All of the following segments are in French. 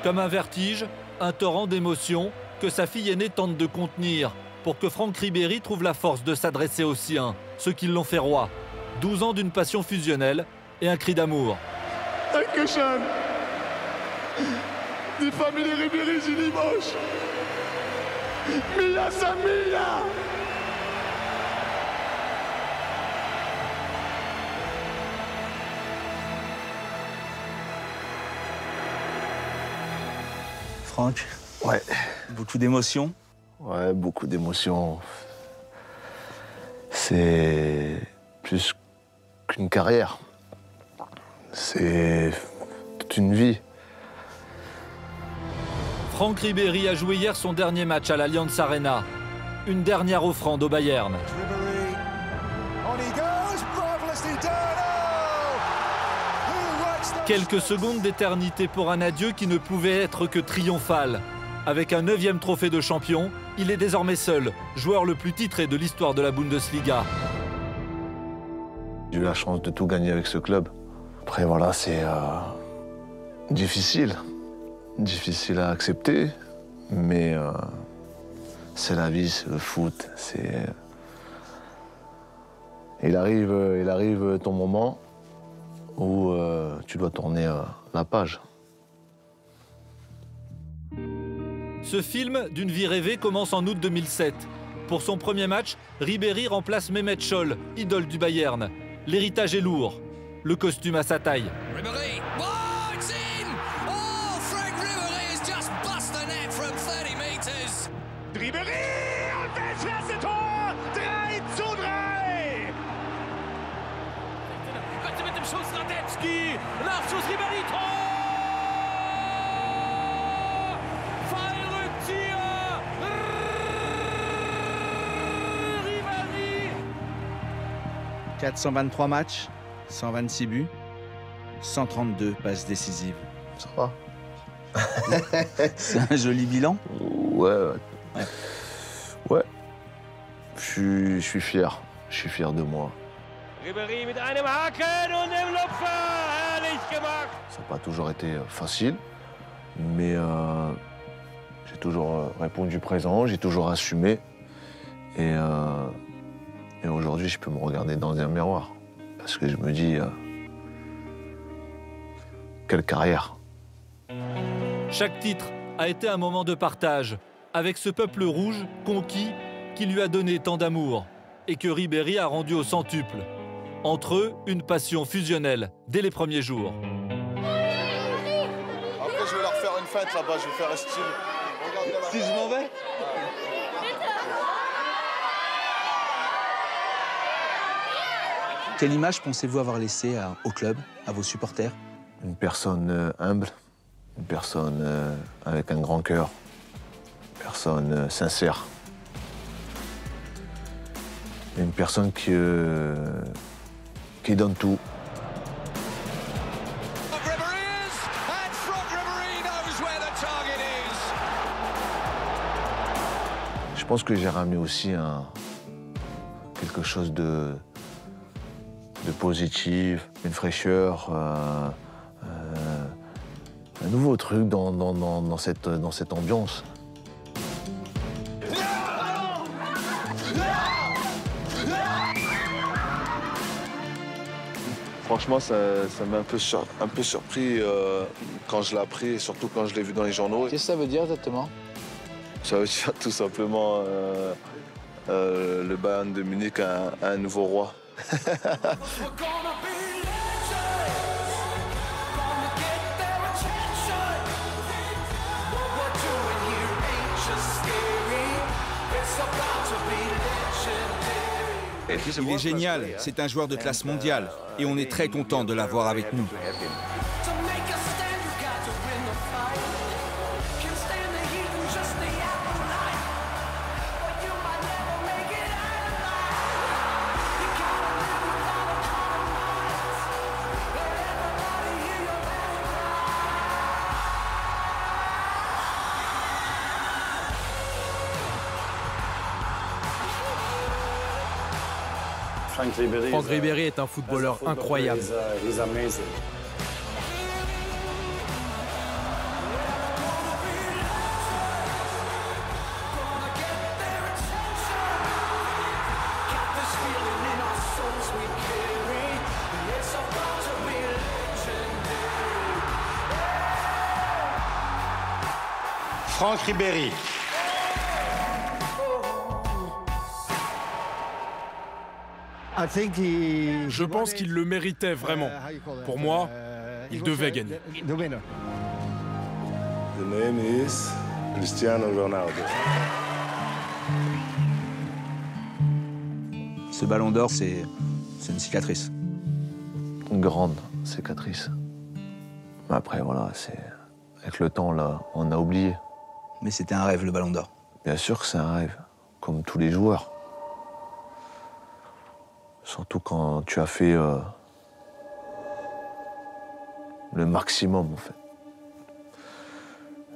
Comme un vertige, un torrent d'émotions que sa fille aînée tente de contenir pour que Franck Ribéry trouve la force de s'adresser aux siens, ceux qui l'ont fait roi. 12 ans d'une passion fusionnelle et un cri d'amour. Dankeschön. Die Familie Ribéry, sie lieben euch. Mia Samia. Franck, Ouais. beaucoup d'émotions. Ouais, beaucoup d'émotions. C'est plus qu'une carrière. C'est toute une vie. Franck Ribéry a joué hier son dernier match à l'Allianz Arena. Une dernière offrande au Bayern. Quelques secondes d'éternité pour un adieu qui ne pouvait être que triomphal. Avec un 9e trophée de champion, il est désormais seul, joueur le plus titré de l'histoire de la Bundesliga. J'ai eu la chance de tout gagner avec ce club. Après, voilà, c'est difficile. Difficile à accepter, mais c'est la vie, c'est le foot. Il arrive ton moment où tu dois tourner la page. Ce film d'une vie rêvée commence en août 2007. Pour son premier match, Ribéry remplace Mehmet Scholl, idole du Bayern. L'héritage est lourd, le costume à sa taille. Ribéry. Oh, it's in! Oh, Frank Ribéry has just bust the net from 30 meters. Ribéry und Weltklasse-Tor! 3:3! Bitte mit dem Schuss Radetzky. Nachschuss Ribéry, Tor! Fallrückzieher! Ribéry! 423 matchs, 126 buts, 132 passes décisives. Ça va? C'est un joli bilan. Ouais. Je suis fier. Je suis fier de moi. Ribéry mit einem Haken und dem Lupfer. Herrlich gemacht. Ça n'a pas toujours été facile, mais j'ai toujours répondu présent, j'ai toujours assumé. Et aujourd'hui, je peux me regarder dans un miroir. Parce que je me dis, quelle carrière. Chaque titre a été un moment de partage, avec ce peuple rouge, conquis, qui lui a donné tant d'amour, et que Ribéry a rendu au centuple. Entre eux, une passion fusionnelle, dès les premiers jours. Après, je vais leur faire une fête là-bas, je vais faire un style. Regardez là. Si je m'en vais. Quelle image pensez-vous avoir laissée au club, à vos supporters? Une personne humble, une personne avec un grand cœur, une personne sincère. Une personne qui donne tout. Je pense que j'ai ramené aussi quelque chose de positif, une fraîcheur, un nouveau truc dans cette ambiance. Franchement, ça m'a un peu surpris quand je l'ai appris, et surtout quand je l'ai vu dans les journaux. Qu'est-ce que ça veut dire exactement? Ça veut dire tout simplement le Bayern de Munich a un nouveau roi. Il est génial, c'est un joueur de classe mondiale et on est très content de l'avoir avec nous. Franck Ribéry est un footballeur incroyable. Franck Ribéry. Je pense qu'il le méritait vraiment. Pour moi, il devait gagner. The name is Cristiano Ronaldo. Ce ballon d'or, c'est une cicatrice. Une grande cicatrice. Mais après, voilà, avec le temps, là, on a oublié. Mais c'était un rêve, le ballon d'or. Bien sûr que c'est un rêve, comme tous les joueurs. Surtout quand tu as fait le maximum, en fait.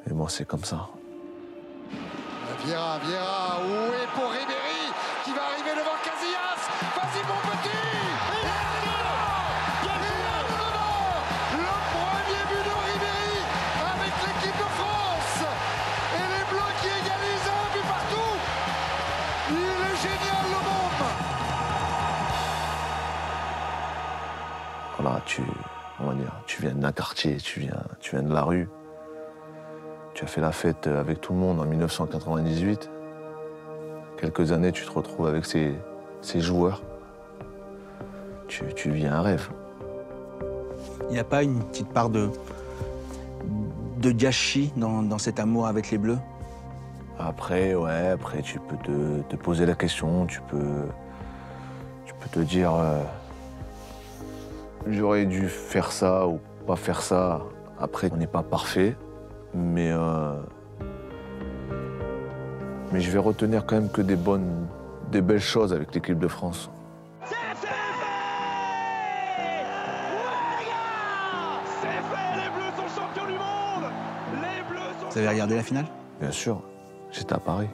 Et moi, c'est comme ça. Vieira, où est pour Ribéry qui va arriver devant Casillas. Vas-y mon petit. Le premier but de Ribéry avec l'équipe de France. Et les Bleus qui égalisent un but partout. Il est génial le môme. Voilà, tu viens d'un quartier, tu viens de la rue. Tu as fait la fête avec tout le monde en 1998. Quelques années, tu te retrouves avec ces joueurs. Tu vis un rêve. Il n'y a pas une petite part de gâchis dans cet amour avec les Bleus? Après, tu peux te poser la question, tu peux te dire j'aurais dû faire ça ou pas faire ça. Après, on n'est pas parfait. Mais je vais retenir quand même que des belles choses avec l'équipe de France. C'est fait! Ouais, les gars! C'est fait! Les Bleus sont champions du monde! Les Bleus sont... Vous avez regardé la finale? Bien sûr, j'étais à Paris.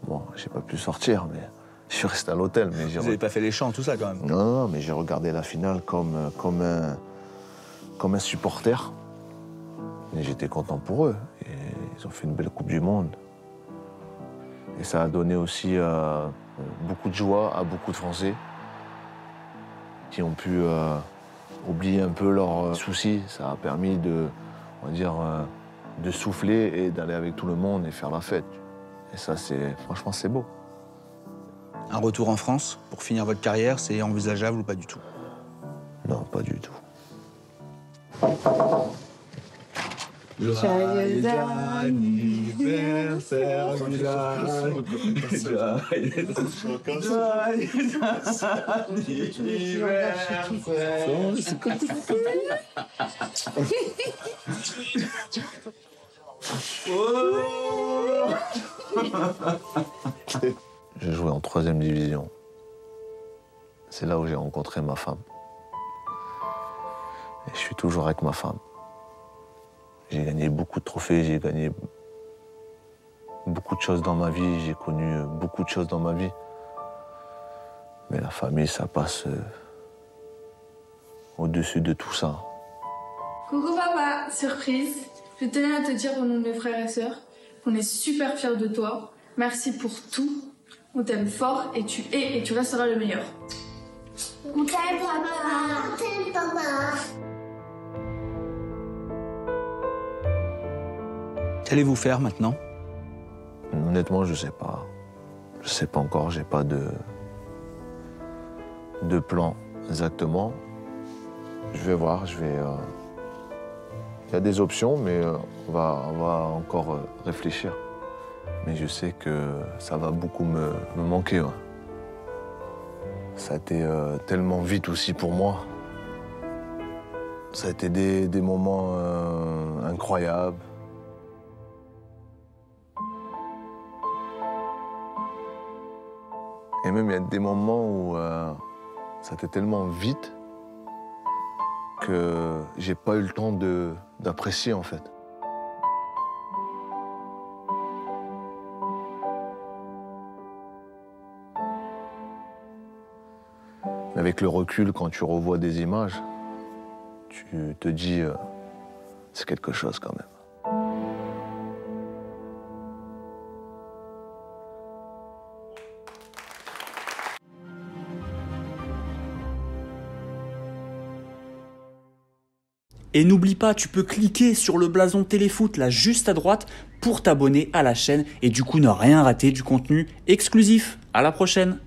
Bon, j'ai pas pu sortir, mais je suis resté à l'hôtel. Vous n'avez pas fait les chants, tout ça, quand même? Non, mais j'ai regardé la finale comme un supporter. Et j'étais content pour eux. Et ils ont fait une belle Coupe du Monde. Et ça a donné aussi beaucoup de joie à beaucoup de Français qui ont pu oublier un peu leurs soucis. Ça a permis de souffler et d'aller avec tout le monde et faire la fête. Et ça, franchement, c'est beau. Un retour en France pour finir votre carrière, c'est envisageable ou pas du tout? Non, pas du tout. Joyeux anniversaire, Je jouais en 3e division. C'est là où j'ai rencontré ma femme. Et je suis toujours avec ma femme. J'ai gagné beaucoup de trophées, j'ai gagné beaucoup de choses dans ma vie, j'ai connu beaucoup de choses dans ma vie. Mais la famille, ça passe au-dessus de tout ça. Coucou papa, surprise. Je tenais à te dire au nom de mes frères et sœurs qu'on est super fiers de toi. Merci pour tout. On t'aime fort et tu es et tu resteras le meilleur. On t'aime papa. On t'aime papa. Qu'allez-vous faire maintenant? Honnêtement, je sais pas. Je sais pas encore, j'ai pas de plan exactement. Je vais voir, il y a des options, mais on va encore réfléchir. Mais je sais que ça va beaucoup me manquer. Ouais. Ça a été tellement vite aussi pour moi. Ça a été des moments incroyables. Et même, il y a des moments où ça a été tellement vite que j'ai pas eu le temps d'apprécier, en fait. Mais avec le recul, quand tu revois des images, tu te dis, c'est quelque chose quand même. Et n'oublie pas, tu peux cliquer sur le blason Téléfoot là juste à droite pour t'abonner à la chaîne et du coup ne rien rater du contenu exclusif. À la prochaine.